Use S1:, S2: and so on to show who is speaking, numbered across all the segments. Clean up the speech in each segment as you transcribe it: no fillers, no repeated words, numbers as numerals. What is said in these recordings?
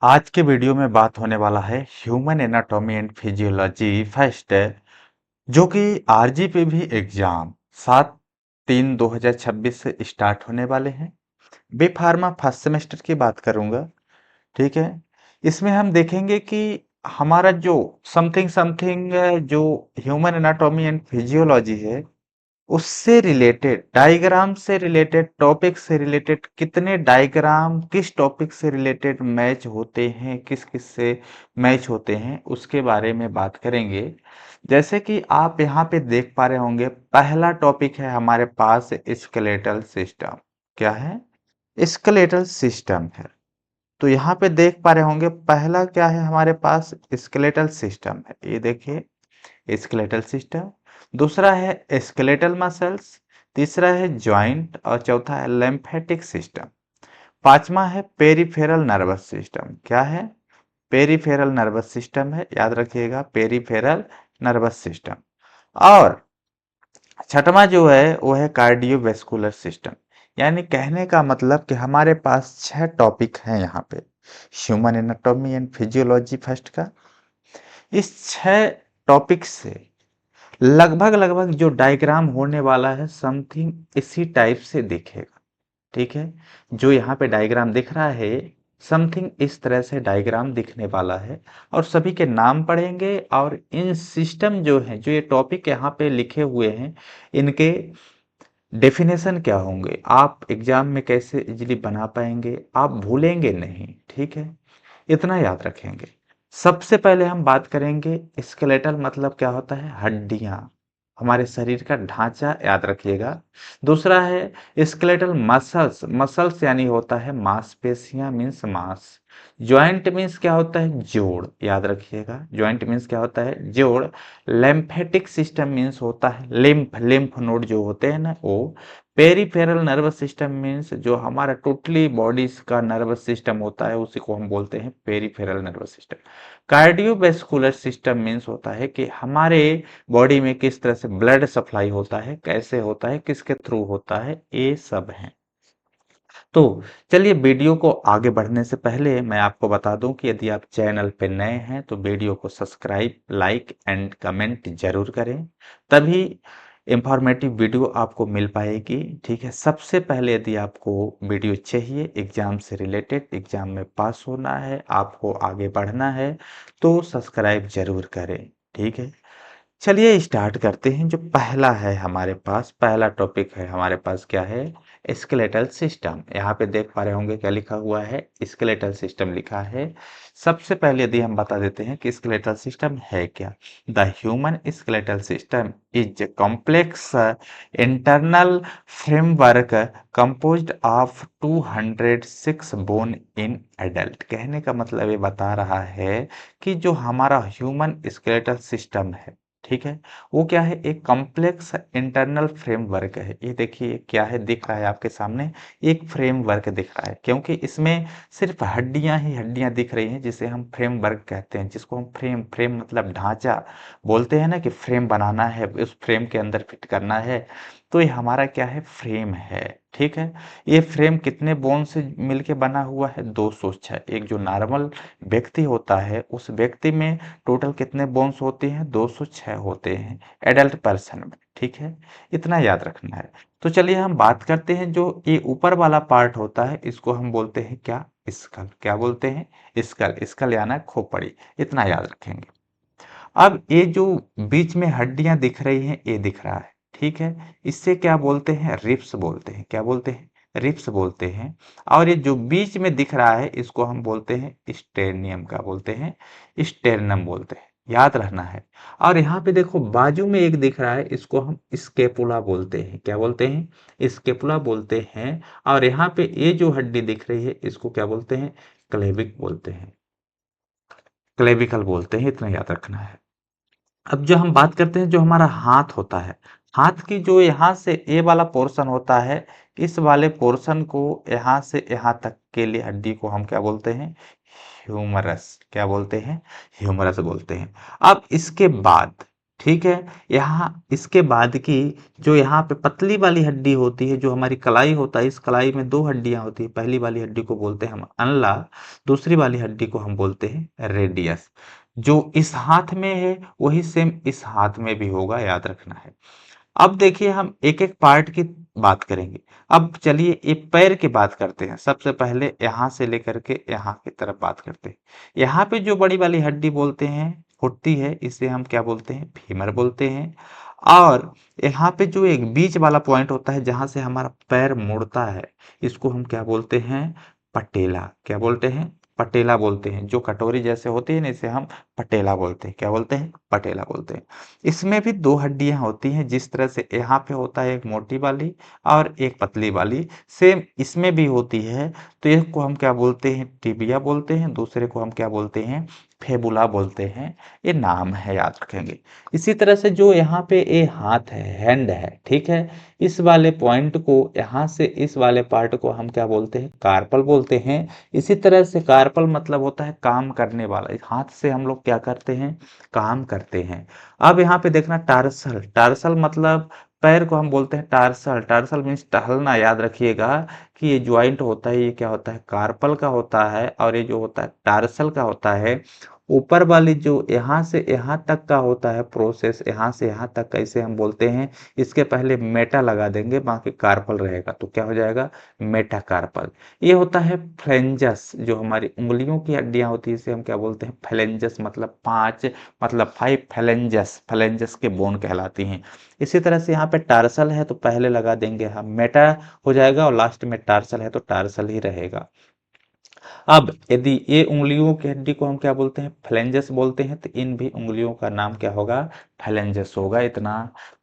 S1: आज के वीडियो में बात होने वाला है human anatomy and physiology first, जो कि आरजीपी भी एग्जाम 7/3/2026 से स्टार्ट होने वाले हैं। बी फार्मा फर्स्ट सेमेस्टर की बात करूंगा। ठीक है। इसमें हम देखेंगे कि हमारा जो समथिंग समथिंग जो ह्यूमन एनाटॉमी एंड फिजियोलॉजी है, उससे रिलेटेड डायग्राम से रिलेटेड टॉपिक से रिलेटेड कितने डायग्राम किस टॉपिक से रिलेटेड मैच होते हैं, किस किस से मैच होते हैं, उसके बारे में बात करेंगे। जैसे कि आप यहाँ पे देख पा रहे होंगे, पहला टॉपिक है हमारे पास स्केलेटल सिस्टम। क्या है? स्केलेटल सिस्टम है। तो यहाँ पे देख पा रहे होंगे, पहला क्या है हमारे पास? स्केलेटल सिस्टम है। ये देखिए, स्केलेटल सिस्टम। दूसरा है स्केलेटल मसल्स। तीसरा है जॉइंट और चौथा है लिम्फेटिक सिस्टम। पांचवा है पेरिफेरल नर्वस सिस्टम। क्या है? पेरिफेरल नर्वस सिस्टम है, याद रखिएगा, पेरिफेरल नर्वस सिस्टम। और छठवां जो है वो है कार्डियोवैस्कुलर सिस्टम। यानी कहने का मतलब कि हमारे पास 6 टॉपिक हैं यहाँ पे human anatomy and physiology first का। इस 6 टॉपिक से लगभग लगभग जो डायग्राम होने वाला है समथिंग इसी टाइप से दिखेगा। ठीक है। जो यहाँ पे डायग्राम दिख रहा है, समथिंग इस तरह से डायग्राम दिखने वाला है। और सभी के नाम पढ़ेंगे और इन सिस्टम जो है, जो ये टॉपिक यहाँ पे लिखे हुए हैं, इनके डेफिनेशन क्या होंगे, आप एग्जाम में कैसे इजीली बना पाएंगे, आप भूलेंगे नहीं। ठीक है। इतना याद रखेंगे। सबसे पहले हम बात करेंगे स्केलेटल मतलब क्या होता है? हड्डियां, हमारे शरीर का ढांचा, याद रखिएगा। दूसरा है स्केलेटल मसल्स। मसल्स यानी होता है मांसपेशियां, मीन्स मांस। ज्वाइंट मीन्स क्या होता है? जोड़, याद रखिएगा। ज्वाइंट मीन्स क्या होता है? जोड़। लिम्फेटिक सिस्टम मीन्स होता है लिम्फ, लिम्फ नोड जो होते हैं ना वो। पेरिफेरल नर्वस सिस्टम मीन्स जो हमारा टोटली बॉडीज का नर्वस सिस्टम होता है, उसी को हम बोलते हैं peripheral nervous system. Cardiovascular system means होता है कि हमारे बॉडी में किस तरह से ब्लड सप्लाई होता है, कैसे होता है, किसके थ्रू होता है, ये सब है। तो चलिए, वीडियो को आगे बढ़ने से पहले मैं आपको बता दूं कि यदि आप चैनल पे नए हैं तो वीडियो को सब्सक्राइब, लाइक एंड कमेंट जरूर करें, तभी इंफॉर्मेटिव वीडियो आपको मिल पाएगी। ठीक है। सबसे पहले यदि आपको वीडियो चाहिए एग्जाम से रिलेटेड, एग्जाम में पास होना है, आपको आगे बढ़ना है, तो सब्सक्राइब जरूर करें। ठीक है। चलिए स्टार्ट करते हैं। जो पहला है हमारे पास, पहला टॉपिक है हमारे पास, क्या है? Skeletal system. यहाँ पे देख पा रहे होंगे क्या लिखा हुआ है? स्केलेटल सिस्टम लिखा है। सबसे पहले यदि हम बता देते हैं कि स्केलेटल सिस्टम है क्या। The human skeletal system is complex internal framework composed of 206 bone in adult. कहने का मतलब ये बता रहा है कि जो हमारा ह्यूमन स्केलेटल सिस्टम है, ठीक है, वो क्या है? एक कॉम्प्लेक्स इंटरनल फ्रेमवर्क है। ये देखिए क्या है, दिख रहा है आपके सामने, एक फ्रेमवर्क दिख रहा है, क्योंकि इसमें सिर्फ हड्डियां ही हड्डियां दिख रही हैं, जिसे हम फ्रेमवर्क कहते हैं, जिसको हम फ्रेम, फ्रेम मतलब ढांचा बोलते हैं ना, कि फ्रेम बनाना है, उस फ्रेम के अंदर फिट करना है। तो ये हमारा क्या है? फ्रेम है। ठीक है। ये फ्रेम कितने बोन से मिलके बना हुआ है? 206। एक जो नॉर्मल व्यक्ति होता है, उस व्यक्ति में टोटल कितने बोन्स होते हैं? 206 होते हैं एडल्ट पर्सन में। ठीक है। इतना याद रखना है। तो चलिए हम बात करते हैं, जो ये ऊपर वाला पार्ट होता है इसको हम बोलते हैं क्या? स्कल। क्या बोलते हैं? स्कल। स्कल यानी खोपड़ी। इतना याद रखेंगे। अब ये जो बीच में हड्डियां दिख रही हैं, ये दिख रहा है, ठीक है, इससे क्या बोलते हैं? रिब्स बोलते हैं। क्या बोलते हैं? रिब्स बोलते हैं। और ये जो बीच में दिख रहा है, इसको हम बोलते हैं स्टेरनियम। का बोलते हैं? स्टेरनम बोलते हैं। याद रखना है। और यहाँ पे देखो बाजू में एक दिख रहा है, इसको हम स्केपुला बोलते हैं। क्या बोलते हैं? स्केपुला बोलते हैं। और यहाँ पे ये जो हड्डी दिख रही है, इसको क्या बोलते हैं? क्लेविक बोलते हैं। क्लेविकल बोलते हैं। इतना याद रखना है। अब जो हम बात करते हैं, जो हमारा हाथ होता है, हाथ की जो यहाँ से ए वाला पोर्शन होता है, इस वाले पोर्शन को यहाँ से यहाँ तक के लिए हड्डी को हम क्या बोलते हैं? ह्यूमरस। क्या बोलते हैं? ह्यूमरस बोलते हैं। अब इसके बाद, ठीक है। यहाँ इसके बाद की जो यहाँ पे पतली वाली हड्डी होती है, जो हमारी कलाई होता है, इस कलाई में दो हड्डियां होती है। पहली वाली हड्डी को बोलते हैं हम अनला, दूसरी वाली हड्डी को हम बोलते हैं रेडियस। जो इस हाथ में है वही सेम इस हाथ में भी होगा, याद रखना है। अब देखिए हम एक एक पार्ट की बात करेंगे। अब चलिए ये पैर की बात करते हैं। सबसे पहले यहाँ से लेकर के यहाँ की तरफ बात करते हैं। यहाँ पे जो बड़ी वाली हड्डी बोलते हैं होती है, इसे हम क्या बोलते हैं, फीमर बोलते हैं। और यहाँ पे जो एक बीच वाला पॉइंट होता है जहां से हमारा पैर मुड़ता है, इसको हम क्या बोलते हैं, पटेला। क्या बोलते हैं, पटेला बोलते हैं। जो कटोरी जैसे होती है ना, इसे हम पटेला बोलते हैं। क्या बोलते हैं, पटेला बोलते हैं। इसमें भी दो हड्डियां होती हैं, जिस तरह से यहाँ पे होता है एक मोटी वाली और एक पतली वाली, सेम इसमें भी होती है। तो एक को हम क्या बोलते हैं, टिबिया बोलते हैं, दूसरे को हम क्या बोलते हैं, फेबुला बोलते हैं। ये नाम है, याद रखेंगे। इसी तरह से जो यहाँ पे ये हाथ है, हैंड है, ठीक है, इस वाले पॉइंट को, यहाँ से इस वाले पार्ट को हम क्या बोलते हैं, कार्पल बोलते हैं। इसी तरह से कार्पल मतलब होता है काम करने वाला। इस हाथ से हम लोग क्या करते हैं, काम करते हैं। अब यहाँ पे देखना टार्सल, टार्सल मतलब पैर को हम बोलते हैं टार्सल। टार्सल मीन्स टहलना। याद रखिएगा कि ये ज्वाइंट होता है, ये क्या होता है, कार्पल का होता है, और ये जो होता है टार्सल का होता है। ऊपर वाली जो यहाँ से यहाँ तक का होता है प्रोसेस, यहाँ से यहाँ तक का, इसे हम बोलते हैं, इसके पहले मेटा लगा देंगे, बाकी कार्पल रहेगा, तो क्या हो जाएगा, मेटाकार्पल। ये होता है फ्लेंजस। जो हमारी उंगलियों की हड्डियां होती है, इसे हम क्या बोलते हैं, फ्लेंजस। मतलब पांच, मतलब 5 फ्लेंजस, फ्लेंजस के बोन कहलाती हैं। इसी तरह से यहाँ पे टार्सल है तो पहले लगा देंगे हम मेटा हो जाएगा, और लास्ट में टार्सल है तो टार्सल ही रहेगा। अब यदि ये उंगलियों की हड्डी को हम क्या बोलते हैं, फ्लेंजस बोलते हैं, तो इन भी उंगलियों का नाम क्या होगा, फ्लेंजस होगा। इतना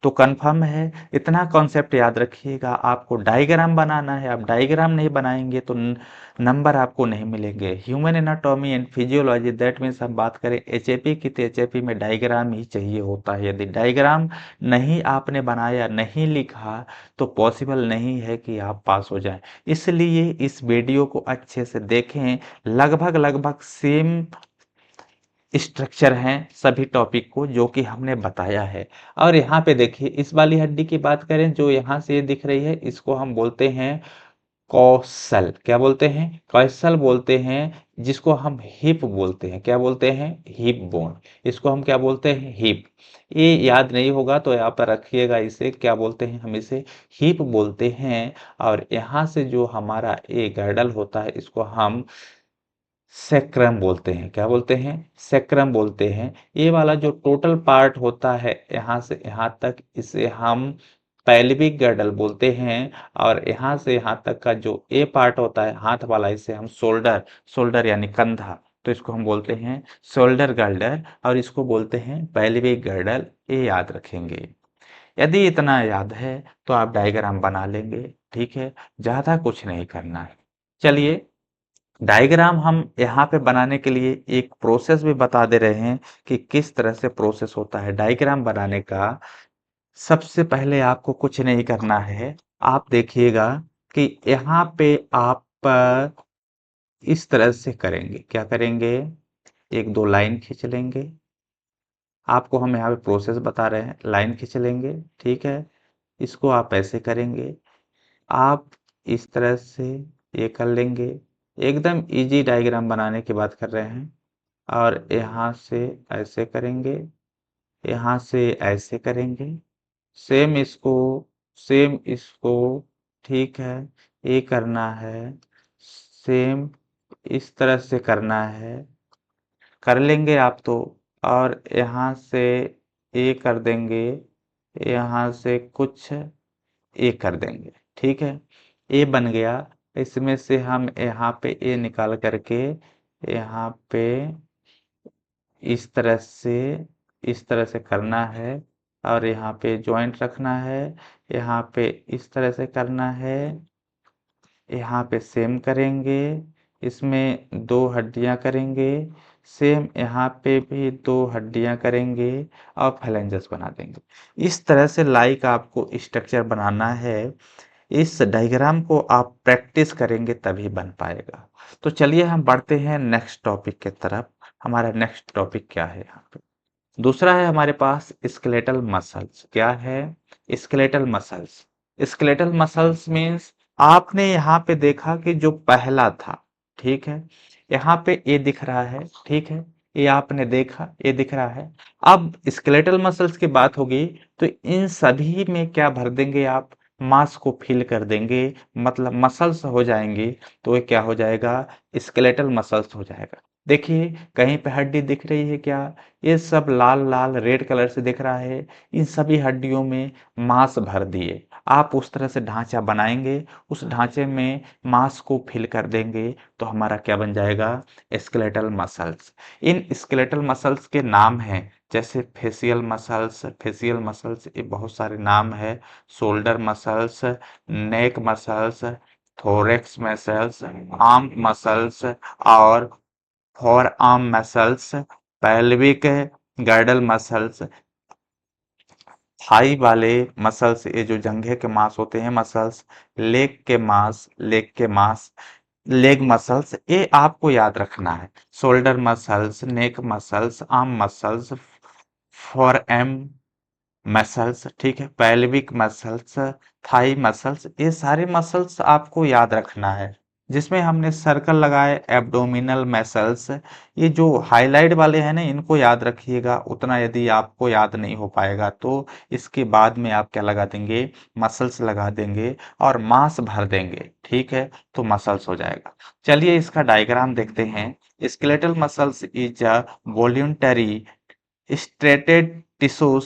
S1: तो कंफर्म है। इतना कॉन्सेप्ट याद रखिएगा। आपको डायग्राम बनाना है, आप डायग्राम नहीं बनाएंगे तो नंबर आपको नहीं मिलेंगे। Human anatomy and physiology, that means हम बात करें एचएपी की, तो एचएपी में डायग्राम ही चाहिए होता है। यदि डायग्राम नहीं आपने बनाया, नहीं लिखा, तो पॉसिबल नहीं है कि आप पास हो जाएं। इसलिए इस वीडियो को अच्छे से देखें। लगभग लगभग सेम स्ट्रक्चर हैं सभी टॉपिक को जो कि हमने बताया है। और यहाँ पे देखिए इस वाली हड्डी की बात करें, जो यहाँ से दिख रही है, इसको हम बोलते हैं कौशल। क्या बोलते हैं, कौशल बोलते हैं। जिसको हम हिप बोलते हैं, क्या बोलते हैं, हिप बोन। इसको हम क्या बोलते हैं, हिप। ये याद नहीं होगा तो यहाँ पर रखिएगा, इसे क्या बोलते हैं, हम इसे हिप बोलते हैं। और यहाँ से जो हमारा ये गर्डल होता है, इसको हम सेक्रम बोलते हैं। क्या बोलते हैं, सेक्रम बोलते हैं। ये वाला जो टोटल पार्ट होता है यहाँ से यहाँ तक, इसे हम पैल्विक गर्डल बोलते हैं। और यहाँ से यहाँ तक का जो ए पार्ट होता है हाथ वाला, इसे हम शोल्डर, शोल्डर यानी कंधा, तो इसको हम बोलते हैं शोल्डर गर्डल, और इसको बोलते हैं पैल्विक गर्डल। ये याद रखेंगे। यदि इतना याद है तो आप डायग्राम बना लेंगे। ठीक है, ज्यादा कुछ नहीं करना है। चलिए, डायग्राम हम यहाँ पे बनाने के लिए एक प्रोसेस भी बता दे रहे हैं कि किस तरह से प्रोसेस होता है डायग्राम बनाने का। सबसे पहले आपको कुछ नहीं करना है। आप देखिएगा कि यहाँ पे आप इस तरह से करेंगे। क्या करेंगे, एक दो लाइन खींच लेंगे। आपको हम यहाँ पे प्रोसेस बता रहे हैं, लाइन खींच लेंगे। ठीक है, इसको आप ऐसे करेंगे। आप इस तरह से ये कर लेंगे। एकदम इजी डायग्राम बनाने की बात कर रहे हैं। और यहाँ से ऐसे करेंगे, यहाँ से ऐसे करेंगे। सेम इसको, सेम इसको, ठीक है, ये करना है। सेम इस तरह से करना है, कर लेंगे आप तो। और यहाँ से ये कर देंगे, यहाँ से कुछ ए कर देंगे। ठीक है, ए बन गया। इसमें से हम यहाँ पे ए निकाल करके यहाँ पे इस तरह से, इस तरह से करना है। और यहाँ पे जॉइंट रखना है, यहाँ पे इस तरह से करना है, यहाँ पे सेम करेंगे। इसमें दो हड्डियां करेंगे, सेम यहाँ पे भी दो हड्डियां करेंगे, और फ्लैंजस बना देंगे। इस तरह से लाइक आपको स्ट्रक्चर बनाना है। इस डायग्राम को आप प्रैक्टिस करेंगे तभी बन पाएगा। तो चलिए हम बढ़ते हैं नेक्स्ट टॉपिक की तरफ। हमारा नेक्स्ट टॉपिक क्या है यहाँ पे, दूसरा है हमारे पास स्केलेटल मसल्स। क्या है? Skeletal muscles. Skeletal muscles means आपने यहाँ पे देखा कि जो पहला था, ठीक है, यहाँ पे ये दिख रहा है, ठीक है, ये आपने देखा, ये दिख रहा है। अब स्केलेटल मसल्स की बात होगी तो इन सभी में क्या भर देंगे आप? मांस को फिल कर देंगे, मतलब मसल्स हो जाएंगे, तो ये क्या हो जाएगा? स्केलेटल मसल्स हो जाएगा। देखिए कहीं पे हड्डी दिख रही है क्या? ये सब लाल लाल रेड कलर से दिख रहा है। इन सभी हड्डियों में मांस भर दिए। आप उस तरह से ढांचा बनाएंगे, उस ढांचे में मांस को फिल कर देंगे, तो हमारा क्या बन जाएगा? Skeletal muscles. In skeletal muscles के नाम हैं, जैसे फेशियल मसल्स। फेशियल मसल्स ये बहुत सारे नाम है। Shoulder muscles, neck muscles, thorax muscles, arm muscles और forearm muscles, pelvic girdle muscles, thigh वाले मसल्स, ये जो जंघे के मांस होते हैं मसल्स, लेग के मांस, लेग मसल्स, ये आपको याद रखना है। Shoulder muscles, neck muscles, arm muscles, forearm muscles, ठीक है, पैल्विक मसल्स, थाई मसल्स, ये सारे मसल्स आपको याद रखना है। जिसमें हमने सर्कल लगाए एब्डोमिनल मसल्स, ये जो हाईलाइट वाले हैं ना, इनको याद रखिएगा। उतना यदि आपको याद नहीं हो पाएगा तो इसके बाद में आप क्या लगा देंगे? मसल्स लगा देंगे और मांस भर देंगे, ठीक है, तो मसल्स हो जाएगा। चलिए इसका डायग्राम देखते हैं। Skeletal muscles is a voluntary striated tissues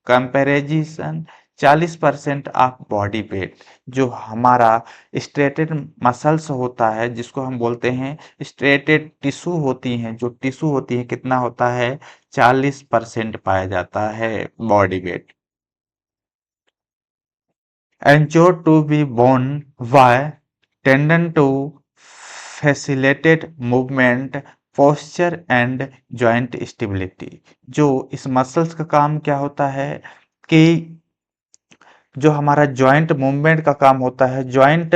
S1: comparison 40% of body weight. जो हमारा स्ट्रेटेड मसल्स होता है, जिसको हम बोलते हैं स्ट्रेटेड टिश्यू होती हैं, जो टिश्यू होती है, कितना होता है? 40% पाया जाता है body weight. Anchored to be borne by tendon to facilitate movement, posture and joint stability। जो इस मसल्स का काम क्या होता है कि जो हमारा जॉइंट मूवमेंट का काम होता है, जॉइंट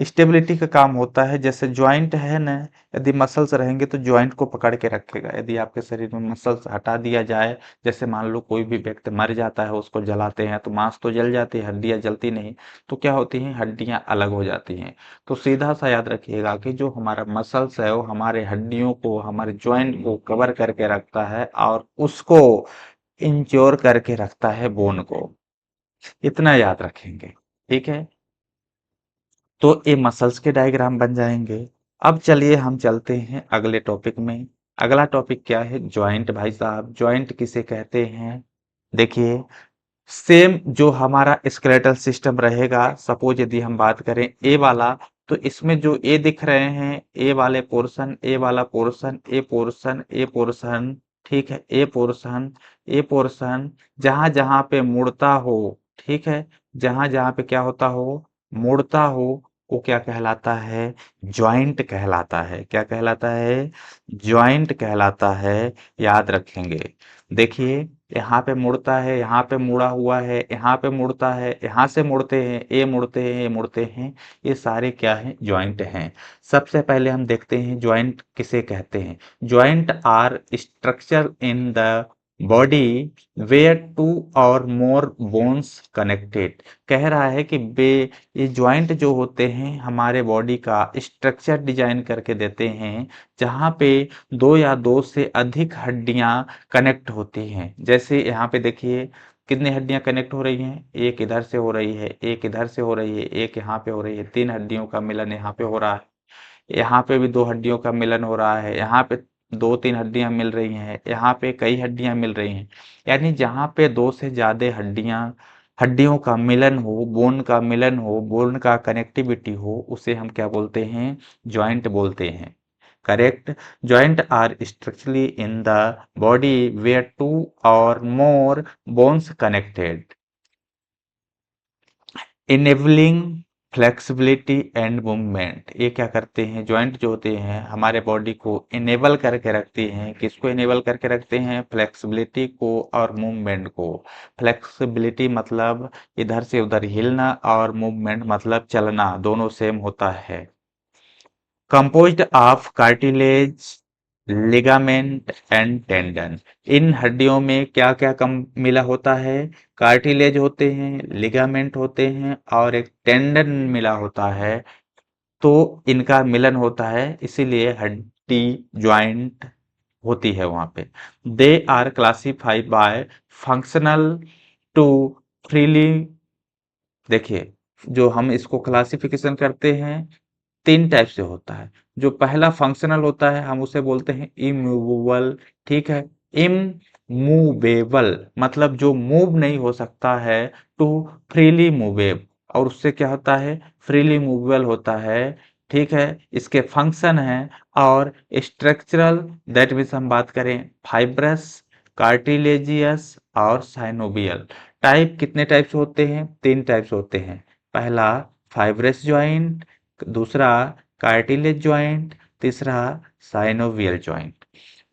S1: स्टेबिलिटी का काम होता है। जैसे जॉइंट है ना, यदि मसल्स रहेंगे तो जॉइंट को पकड़ के रखेगा। यदि आपके शरीर में मसल्स हटा दिया जाए, जैसे मान लो कोई भी व्यक्ति मर जाता है, उसको जलाते हैं तो मांस तो जल जाती है, हड्डियां जलती नहीं, तो क्या होती हैं? हड्डियां अलग हो जाती हैं। तो सीधा सा याद रखिएगा कि जो हमारा मसल्स है वो हमारे हड्डियों को, हमारे ज्वाइंट को कवर करके रखता है और उसको इंच्योर करके रखता है, बोन को। इतना याद रखेंगे, ठीक है। तो ये मसल्स के डायग्राम बन जाएंगे। अब चलिए हम चलते हैं अगले टॉपिक में। अगला टॉपिक क्या है? जॉइंट। भाई साहब, जॉइंट किसे कहते हैं? देखिए, सेम जो हमारा स्केलेटल सिस्टम रहेगा, सपोज यदि हम बात करें ए वाला, तो इसमें जो ए दिख रहे हैं, ए वाले पोर्शन, ए वाला पोर्शन, ए पोर्शन, ए पोर्शन, ठीक है, ए पोर्शन, ए पोर्शन, जहां जहां पे मुड़ता हो, ठीक है, जहां जहां पे क्या होता हो? मुड़ता हो, वो क्या कहलाता है? जॉइंट कहलाता है। क्या कहलाता है? जॉइंट कहलाता है। याद रखेंगे। देखिए, यहाँ पे मुड़ता है, यहाँ पे मुड़ा हुआ है, यहाँ पे मुड़ता है, यहाँ से मुड़ते हैं, ये मुड़ते हैं, ये मुड़ते हैं, ये सारे क्या हैं? जॉइंट हैं। सबसे पहले हम देखते हैं जॉइंट किसे कहते हैं। Joint are structure in the body where two or more bones connected. कह रहा है कि बे ये जॉइंट जो होते हैं हमारे बॉडी का स्ट्रक्चर डिजाइन करके देते हैं, जहाँ पे दो या दो से अधिक हड्डियां कनेक्ट होती हैं। जैसे यहाँ पे देखिए कितनी हड्डियां कनेक्ट हो रही हैं? एक इधर से हो रही है, एक इधर से हो रही है, एक यहाँ पे हो रही है, तीन हड्डियों का मिलन यहाँ पे हो रहा है। यहाँ पे भी दो हड्डियों का मिलन हो रहा है, यहाँ पे दो तीन हड्डियां मिल रही हैं, यहाँ पे कई हड्डियां मिल रही हैं। यानी जहाँ पे दो से ज्यादा हड्डियों का मिलन हो, बोन का मिलन हो, बोन का कनेक्टिविटी हो, उसे हम क्या बोलते हैं? जॉइंट बोलते हैं। Correct. Joint are structurally in the body where two or more bones connected, enabling flexibility and movement. ये क्या करते हैं? जॉइंट जो होते हैं हमारे बॉडी को इनेबल करके रखते हैं। किसको इनेबल करके रखते हैं? फ्लेक्सिबिलिटी को और मूवमेंट को। फ्लेक्सिबिलिटी मतलब इधर से उधर हिलना, और मूवमेंट मतलब चलना, दोनों सेम होता है। Composed of cartilage ligament and tendon. इन हड्डियों में क्या क्या कम मिला होता है? कार्टिलेज होते हैं, लिगामेंट होते हैं और एक टेंडन मिला होता है। तो इनका मिलन होता है, इसीलिए हड्डी ज्वाइंट होती है वहां पे। They are classified by functional to freely. देखिए, जो हम इसको क्लासिफिकेशन करते हैं 3 टाइप से होता है। जो पहला फंक्शनल होता है हम उसे बोलते हैं इमूवेबल, ठीक है। इमूवेबल मतलब जो मूव नहीं हो सकता है, टू फ्रीली मूवेब, और उससे क्या होता है? फ्रीली मूवेबल होता है, ठीक है। इसके फंक्शन है। और स्ट्रक्चरल, दैट मीन्स हम बात करें फाइब्रस, कार्टिलेजियस और साइनोवियल। टाइप कितने टाइप से होते हैं? 3 टाइप से होते हैं। पहला फाइब्रस ज्वाइंट, दूसरा कार्टिलेज ज्वाइंट, तीसरा साइनोवियल ज्वाइंट।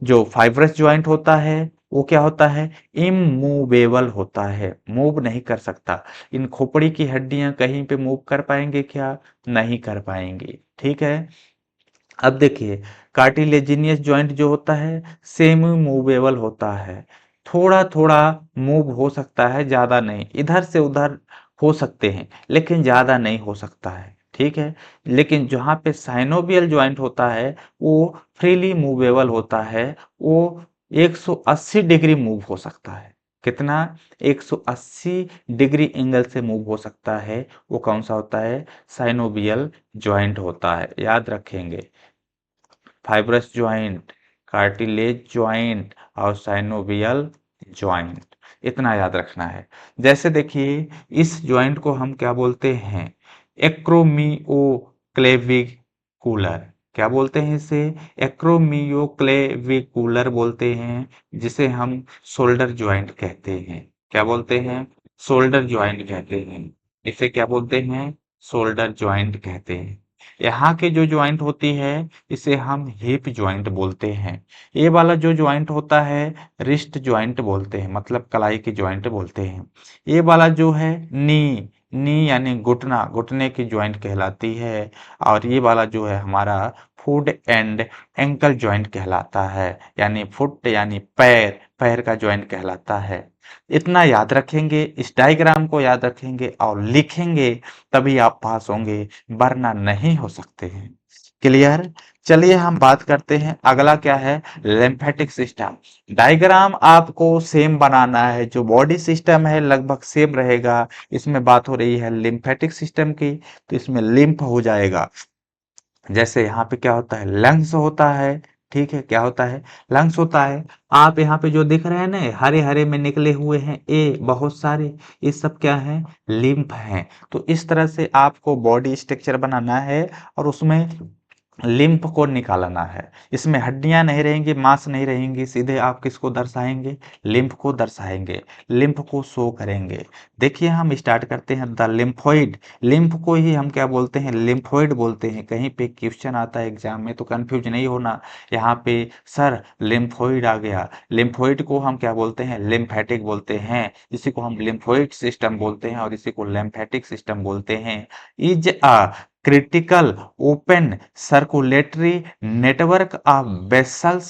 S1: जो फाइब्रस ज्वाइंट होता है वो क्या होता है? इमूवेबल होता है, मूव नहीं कर सकता। इन खोपड़ी की हड्डियां कहीं पे मूव कर पाएंगे क्या? नहीं कर पाएंगे, ठीक है। अब देखिए, कार्टिलेजिनियस जॉइंट जो होता है सेमी मूवेबल होता है। थोड़ा थोड़ा मूव हो सकता है, ज्यादा नहीं, इधर से उधर हो सकते हैं लेकिन ज्यादा नहीं हो सकता है, ठीक है। लेकिन जहाँ पे साइनोवियल जॉइंट होता है वो फ्रीली मूवेबल होता है। वो 180 डिग्री मूव हो सकता है। कितना? 180 डिग्री एंगल से मूव हो सकता है। वो कौन सा होता है? साइनोवियल जॉइंट होता है, याद रखेंगे। फाइब्रस ज्वाइंट, कार्टिलेज ज्वाइंट और साइनोवियल ज्वाइंट, इतना याद रखना है। जैसे देखिए, इस ज्वाइंट को हम क्या बोलते हैं? एक्रोमियोक्लेविकुलर। क्या बोलते हैं इसे? एक्रोमियोक्लेविकुलर बोलते हैं, जिसे हम शोल्डर ज्वाइंट कहते हैं। क्या बोलते हैं? शोल्डर ज्वाइंट कहते हैं। इसे क्या बोलते हैं? शोल्डर ज्वाइंट कहते हैं। यहाँ की जो ज्वाइंट होती है इसे हम हिप ज्वाइंट बोलते हैं। ये वाला जो ज्वाइंट होता है रिस्ट ज्वाइंट बोलते हैं, मतलब कलाई की ज्वाइंट बोलते हैं। ये वाला जो है नी, नी यानी घुटना, घुटने की ज्वाइंट कहलाती है। और ये वाला जो है हमारा फुट एंड एंकल ज्वाइंट कहलाता है, यानी फुट यानी पैर, पैर का ज्वाइंट कहलाता है। इतना याद रखेंगे, इस डायग्राम को याद रखेंगे और लिखेंगे, तभी आप पास होंगे, वरना नहीं हो सकते हैं। क्लियर? चलिए हम बात करते हैं, अगला क्या है? Lymphatic system. डायग्राम आपको सेम बनाना है, जो बॉडी सिस्टम है लगभग सेम रहेगा। इसमें बात हो रही है लिम्फेटिक सिस्टम की, तो इसमें लिम्फ हो जाएगा। जैसे यहाँ पे क्या होता है? लंग्स होता है, ठीक है। क्या होता है? लंग्स होता है। आप यहाँ पे जो दिख रहे हैं ना, हरे हरे में निकले हुए हैं ए बहुत सारे, ये सब क्या है? लिम्फ हैं। तो इस तरह से आपको बॉडी स्ट्रक्चर बनाना है और उसमें लिम्फ को निकालना है। इसमें हड्डियां नहीं रहेंगी, मांस नहीं रहेंगी, सीधे आप किसको दर्शाएंगे? लिम्फ को दर्शाएंगे, लिम्फ को शो करेंगे। देखिए, हम स्टार्ट करते हैं द लिम्फोइड। लिम्फ को ही हम क्या बोलते हैं? लिम्फोइड बोलते हैं। कहीं पे क्वेश्चन आता है एग्जाम में तो कंफ्यूज नहीं होना। यहाँ पे सर लिम्फोइड आ गया, लिम्फोइड को हम क्या बोलते हैं? लिम्फेटिक बोलते हैं। इसी को हम लिम्फोइड सिस्टम बोलते हैं और इसी को लिम्फेटिक सिस्टम बोलते हैं। Is a critical open circulatory network of vessels,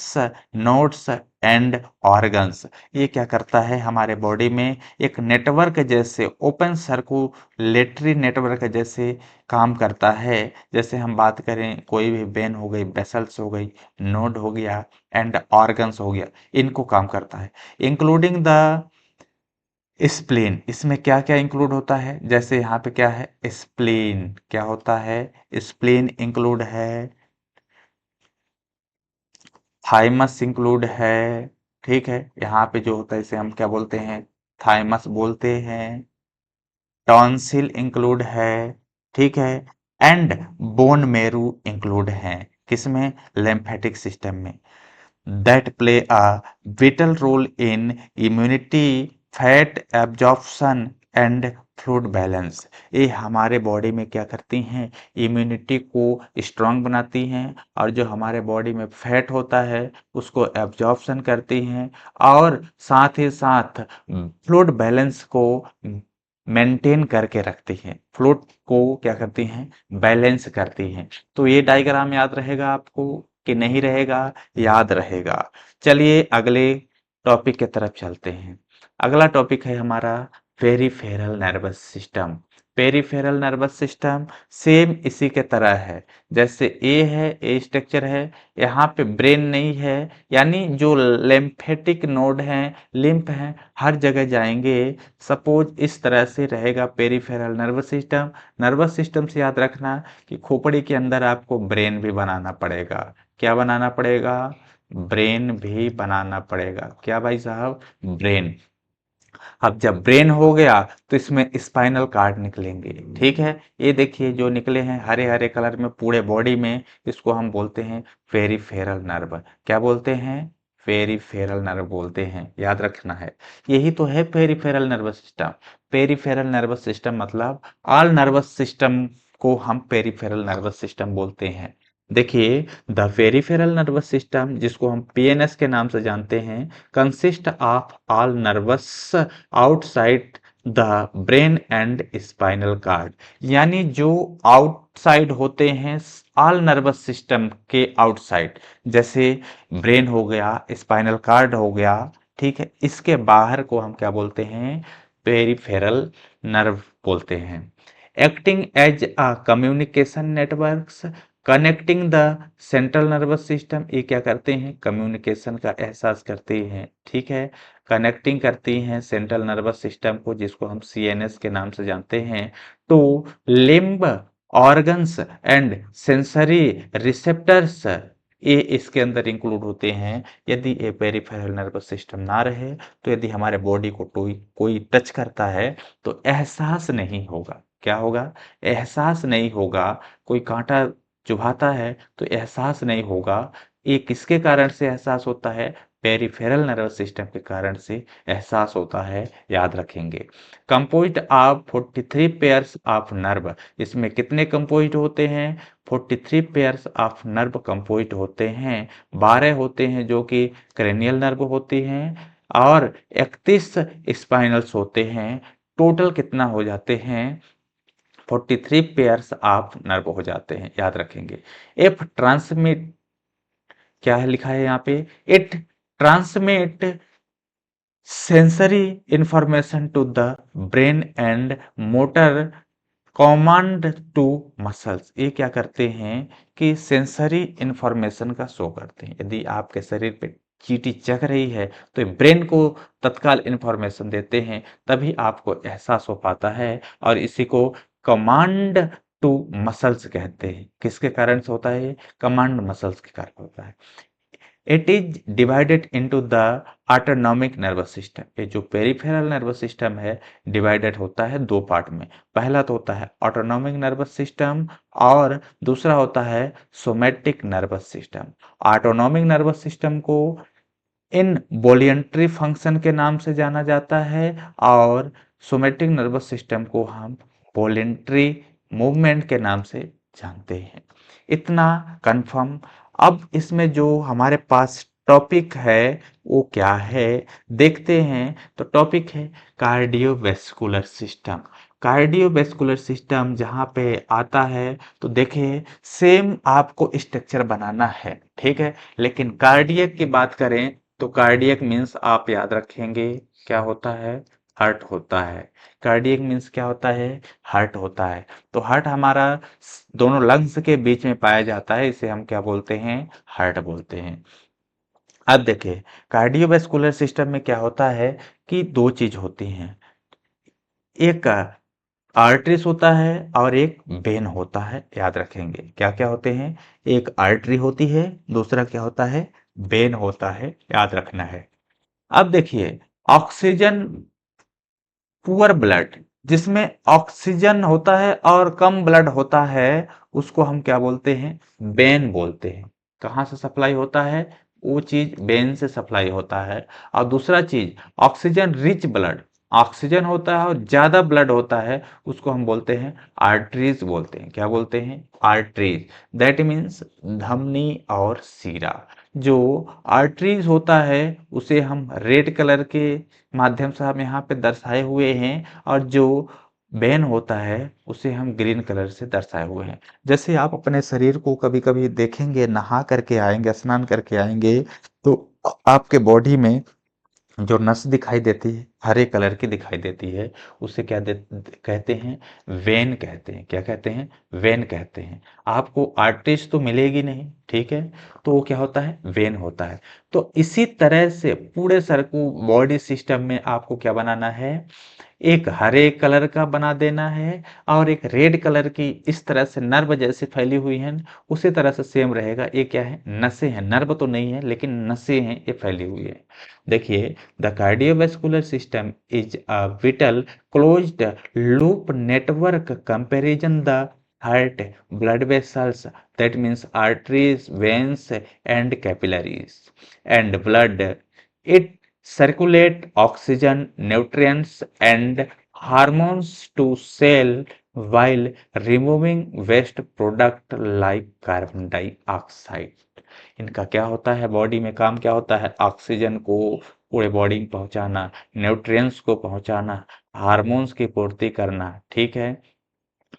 S1: nodes and organs. ये क्या करता है? हमारे बॉडी में एक नेटवर्क जैसे, ओपन सर्कुलेटरी नेटवर्क जैसे काम करता है। जैसे हम बात करें, कोई भी वेन हो गई, वेसल्स हो गई, नोड हो गया एंड ऑर्गन्स हो गया, इनको काम करता है। Including the spleen. इसमें क्या क्या इंक्लूड होता है? जैसे यहाँ पे क्या है? स्प्लीन। क्या होता है? स्प्लीन इंक्लूड है, थाइमस इंक्लूड है, ठीक है। यहाँ पे जो होता है इसे हम क्या बोलते हैं? थाइमस बोलते हैं। टॉन्सिल इंक्लूड है, ठीक है। एंड बोन मैरू इंक्लूड है। किसमें? लिम्फेटिक सिस्टम में। that play a vital role in immunity, fat absorption and fluid balance. ये हमारे बॉडी में क्या करती हैं? इम्यूनिटी को स्ट्रांग बनाती हैं, और जो हमारे बॉडी में फैट होता है उसको एब्जॉर्प्शन करती हैं, और साथ ही साथ फ्लूइड बैलेंस को मेंटेन करके रखती हैं। फ्लूइड को क्या करती हैं? बैलेंस करती हैं। तो ये डायग्राम याद रहेगा आपको। कि नहीं रहेगा, याद रहेगा। चलिए अगले टॉपिक की तरफ चलते हैं। अगला टॉपिक है हमारा peripheral nervous system. Peripheral nervous system same इसी के तरह है, जैसे ए है, ए स्ट्रक्चर है, यहाँ पे ब्रेन नहीं है, यानी जो लिम्फेटिक नोड हैं, लिम्फ हैं, हर जगह जाएंगे। सपोज इस तरह से रहेगा peripheral nervous system. Nervous system से याद रखना कि खोपड़ी के अंदर आपको ब्रेन भी बनाना पड़ेगा। क्या बनाना पड़ेगा? ब्रेन भी बनाना पड़ेगा। क्या भाई साहब? ब्रेन। अब जब ब्रेन हो गया तो इसमें स्पाइनल कार्ड निकलेंगे। ठीक है, ये देखिए जो निकले हैं हरे हरे कलर में पूरे बॉडी में, इसको हम बोलते हैं पेरिफेरल नर्व। क्या बोलते हैं? पेरिफेरल नर्व बोलते हैं, याद रखना है। यही तो है peripheral nervous system. Peripheral nervous system मतलब ऑल नर्वस सिस्टम को हम पेरिफेरल नर्वस सिस्टम बोलते हैं। देखिए, द पेरिफेरल नर्वस सिस्टम, जिसको हम पीएनएस के नाम से जानते हैं, consist of all nervous outside the brain and spinal cord. यानी जो आउटसाइड होते हैं ऑल नर्वस सिस्टम के आउटसाइड, जैसे ब्रेन हो गया, स्पाइनल कार्ड हो गया, ठीक है, इसके बाहर को हम क्या बोलते हैं? पेरिफेरल नर्व बोलते हैं। Acting as a communication networks connecting the central nervous system. ये क्या करते हैं? कम्युनिकेशन का एहसास करते हैं। ठीक है, कनेक्टिंग करती हैं सेंट्रल नर्वस सिस्टम को, जिसको हम सीएनएस के नाम से जानते हैं, to limb organs and sensory receptors. ये इसके अंदर इंक्लूड होते हैं। यदि ये पेरिफेरल नर्वस सिस्टम ना रहे तो यदि हमारे बॉडी को कोई कोई टच करता है तो एहसास नहीं होगा। क्या होगा? एहसास नहीं होगा। कोई कांटा चुभाता है तो एहसास नहीं होगा। ये किसके कारण से एहसास होता है? पेरिफेरल नर्वस सिस्टम के कारण से एहसास होता है, याद रखेंगे। Composed of 43 pairs of nerve. इसमें कितने कंपोज्ड होते हैं? 43 पेयर्स ऑफ नर्व कंपोज्ड होते हैं। 12 होते हैं जो कि क्रेनियल नर्व होती हैं और 31 स्पाइनल्स होते हैं। टोटल कितना हो जाते हैं? 43 पेयर्स ऑफ नर्व हो जाते हैं, याद रखेंगे। एफ ट्रांसमिट, क्या है लिखा है यहाँ पे? It transmit sensory information to the brain and motor command to muscles. ये क्या करते हैं कि सेंसरी इंफॉर्मेशन का शो करते हैं। यदि आपके शरीर पे चींटी चग रही है तो ये ब्रेन को तत्काल इंफॉर्मेशन देते हैं, तभी आपको एहसास हो पाता है। और इसी को कमांड टू मसल्स कहते हैं। किसके कारण से होता है? कमांड मसल्स के कारण होता है। It is divided into the autonomic nervous system. ये जो पेरिफेरल नर्वस सिस्टम है डिवाइडेड होता है दो पार्ट में। पहला तो होता है ऑटोनॉमिक नर्वस सिस्टम और दूसरा होता है somatic nervous system. Autonomic nervous system को इन वॉलेंटरी फंक्शन के नाम से जाना जाता है और सोमैटिक नर्वस सिस्टम को हम वॉलेंटरी मूवमेंट के नाम से जानते हैं। इतना कंफर्म। अब इसमें जो हमारे पास टॉपिक है वो क्या है, देखते हैं। तो टॉपिक है कार्डियोवैस्कुलर सिस्टम। कार्डियोवैस्कुलर सिस्टम जहाँ पे आता है तो देखिए सेम आपको स्ट्रक्चर बनाना है, ठीक है। लेकिन कार्डियक की बात करें तो कार्डियक मीन्स आप याद रखेंगे क्या होता है? हार्ट होता है। कार्डियक मीन्स क्या होता है? हार्ट होता है। तो हार्ट हमारा दोनों लंग्स के बीच में पाया जाता है, इसे हम क्या बोलते हैं? हार्ट बोलते हैं। अब देखिए कार्डियोवैस्कुलर सिस्टम में क्या होता है कि दो चीज होती हैं, एक आर्टरीज होता है और एक वेन होता है। याद रखेंगे क्या क्या होते हैं? एक आर्टरी होती है, दूसरा क्या होता है? वेन होता है, याद रखना है। अब देखिए ऑक्सीजन पुअर ब्लड, जिसमें ऑक्सीजन होता है और कम ब्लड होता है, उसको हम क्या बोलते हैं? वेन बोलते हैं। कहाँ से सप्लाई होता है? वो चीज वेन से सप्लाई होता है। और दूसरा चीज ऑक्सीजन रिच ब्लड, ऑक्सीजन होता है और ज्यादा ब्लड होता है, उसको हम बोलते हैं आर्टरीज बोलते हैं। क्या बोलते हैं? आर्टरीज। दैट मीन्स धमनी और सीरा। जो आर्टरीज होता है उसे हम रेड कलर के माध्यम से हम यहाँ पे दर्शाए हुए हैं, और जो वेन होता है उसे हम ग्रीन कलर से दर्शाए हुए हैं। जैसे आप अपने शरीर को कभी कभी देखेंगे, नहा करके आएंगे, स्नान करके आएंगे, तो आपके बॉडी में जो नस दिखाई देती है हरे कलर की दिखाई देती है, उसे कहते हैं, वेन कहते हैं। क्या कहते हैं? वेन कहते हैं। आपको आर्टरीज तो मिलेगी नहीं, ठीक है, तो वो क्या होता है? वेन होता है। तो इसी तरह से पूरे सर को बॉडी सिस्टम में आपको क्या बनाना है? एक हरे कलर का बना देना है, और एक रेड कलर की इस तरह से नर्व जैसे फैली हुई है, उसी तरह से सेम रहेगा। ये क्या है? नसें हैं, नर्व तो नहीं है लेकिन नसें हैं, ये फैली हुई है। देखिए, the cardiovascular system is a whittle closed loop network comparison the heart, blood vessels, that means arteries, veins, and capillaries, and blood. It circulate oxygen, nutrients, and hormones to cell while removing waste product like carbon dioxide. इनका क्या होता है? Body में काम क्या होता है? Oxygen को पूरे बॉडी में पहुंचाना, न्यूट्रिएंट्स को पहुंचाना, हार्मोन्स की पूर्ति करना, ठीक है,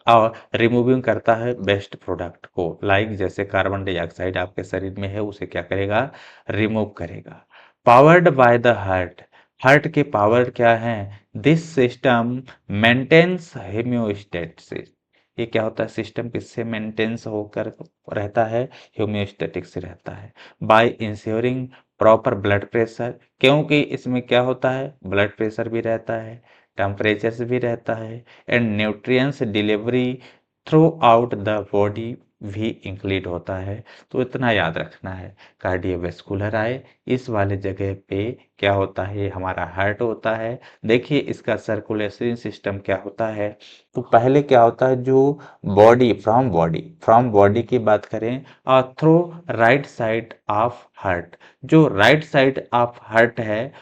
S1: और रिमूविंग करता है वेस्ट प्रोडक्ट को, लाइक जैसे कार्बन डाइऑक्साइड आपके शरीर में है, उसे क्या करेगा? रिमूव करेगा। Powered by the heart, heart के पावर क्या है? This system maintains homeostasis. ये क्या होता है? सिस्टम किससे मेंटेन्स होकर रहता है? होम्योस्टेटिक से रहता है। By ensuring proper blood pressure, क्योंकि इसमें क्या होता है? ब्लड प्रेशर भी रहता है, टेम्परेचर भी रहता है, and nutrients delivery through out the body भी इंक्लूड होता है। तो इतना याद रखना है, कार्डियोवैस्कुलर आए इस वाले जगह पे क्या होता है? हमारा हार्ट होता है। देखिए इसका सर्कुलेशन सिस्टम क्या होता है। तो पहले क्या होता है? जो फ्रॉम बॉडी की बात करें, और through right side of heart, जो राइट साइड ऑफ हार्ट है,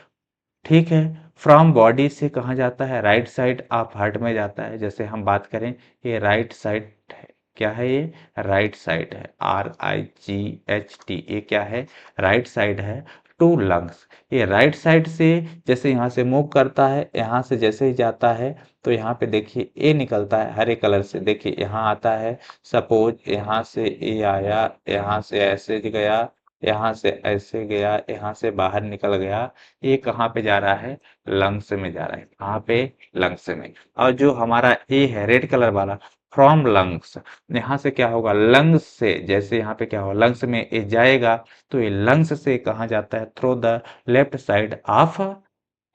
S1: ठीक है, फ्रॉम बॉडी से कहाँ जाता है? राइट साइड ऑफ हार्ट में जाता है। जैसे हम बात करें, ये राइट साइड है, क्या है ये? राइट साइड है, RIGHT, ये क्या है? राइट साइड है। टू लंग्स, ये राइट साइड से जैसे यहाँ से मूव करता है, यहाँ से जैसे ही जाता है, तो यहाँ पे देखिए ए निकलता है हरे कलर से, देखिए यहाँ आता है, सपोज यहाँ से ए आया, यहाँ से ऐसे गया, यहाँ से ऐसे गया, यहाँ से बाहर निकल गया, ये कहाँ पे जा रहा है? लंग्स में जा रहा है। कहाँ पे? लंग्स में। और जो हमारा ए है रेड कलर वाला, फ्रॉम लंग्स, यहाँ से क्या होगा? लंग्स से, जैसे यहाँ पे क्या होगा? लंग्स में ए जाएगा, तो ये लंग्स से कहाँ जाता है? Through the left side of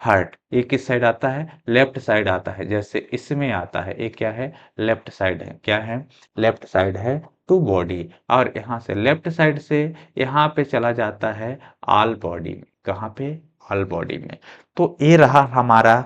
S1: heart. ये किस साइड आता है? लेफ्ट साइड आता है। जैसे इसमें आता है, ये क्या है? लेफ्ट साइड है। क्या है? लेफ्ट साइड है टू बॉडी। और यहाँ से लेफ्ट साइड से यहाँ पे चला जाता है ऑल बॉडी में। कहाँ पे? ऑल बॉडी में। तो ये रहा हमारा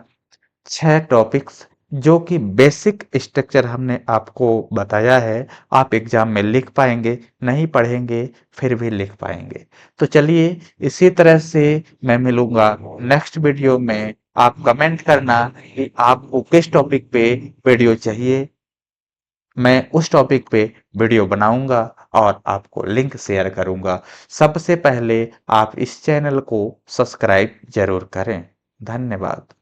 S1: 6 टॉपिक्स, जो कि बेसिक स्ट्रक्चर हमने आपको बताया है। आप एग्जाम में लिख पाएंगे, नहीं पढ़ेंगे फिर भी लिख पाएंगे। तो चलिए, इसी तरह से मैं मिलूंगा नेक्स्ट वीडियो में। आप कमेंट करना कि आपको किस टॉपिक पे वीडियो चाहिए, मैं उस टॉपिक पे वीडियो बनाऊंगा और आपको लिंक शेयर करूंगा। सबसे पहले आप इस चैनल को सब्सक्राइब जरूर करें। धन्यवाद।